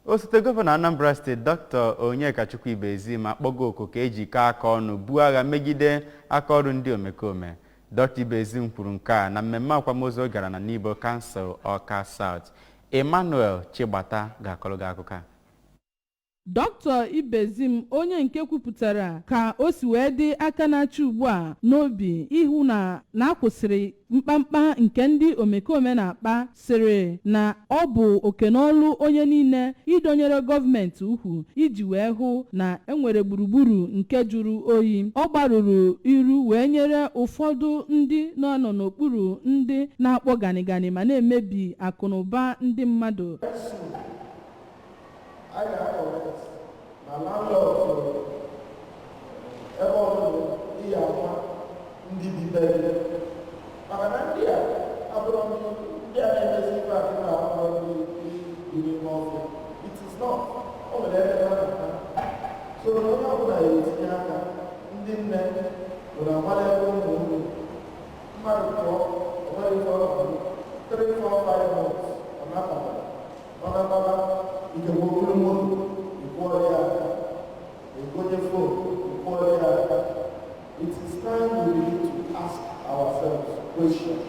Osote Govano Anambra State Dr. Onyekachukwu Ibezim akpọgo oku ka ejikọ aka ọnụ buo agha megide aka ọrụ ndị omekome. Dr. Ibezim kwuru nke a na mmemme akwamozu gara na Nibo Council Ọka South. Emmanuel Chigbata ga-akọrọ gị akụkọ a. Dr. Ibezim onye nke kwupụtara ka o si wee dị aka na-achị ugbu a n'obi ihu na akwụsịrị mkpamkpa nke ndị omekome na-akpa sịrị na ọ bụ okenolu onye niile idonyere gọọmenti ukwu iji wee hụ na enwere gburugburu nke juru oyi. Ọ gbarụrụ iru wee nyere ụfọdụ ndị nọ n'okpuru ndị na-akpọ ganigani ma na-emebi akụnụba ndị mmadụ. I got correct. My landlord, everyone, he has one, ndi bibeli. Makanandia, abromi, dia Ibezim back in our it is not. Oh, so no matter what I yaka, ndi men, when I'm Mmadu, Mmadu, 3, 4, 5 months. I'm not Baba. It is time we need to ask ourselves questions.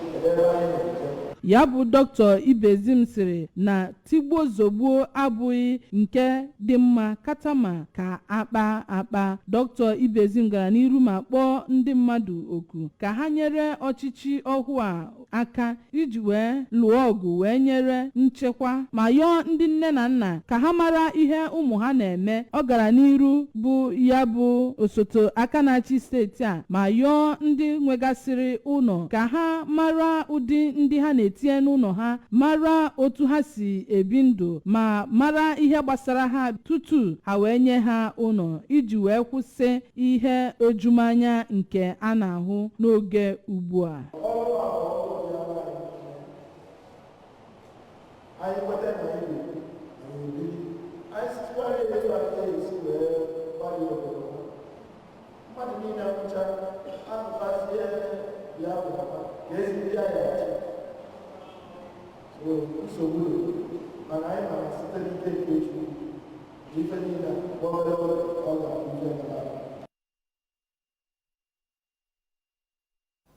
Ya bụ Dr. Ibezim sịrị na tigbo zogbuo abụghị nke dị mma katama ka akpa. Dr. Ibezim gara n'iru ma kpọọ ndị mmadụ oku ka ha nyere ọchịchị ọhụụ a aka iji wee lụọ ọgụ wee nyere nchekwa ma yọọ ndị nne na nna ka ha mara ihe ụmụ ha na-eme. Ọ gara n'iru bụ ya bụ osote aka na-achị steeti a ma yọọ ndị nwegasịrị ụlọ ka ha mara ụdị ndị ha na-etinye n'ụlọ ha, mara otu ha si ebi ndụ ma mara ihe gbasara ha tutu ha wee nye ha ụlọ iji wee kwụsị ihe ojumanya nke a na-ahụ n'oge ugbu a. So and I am a certain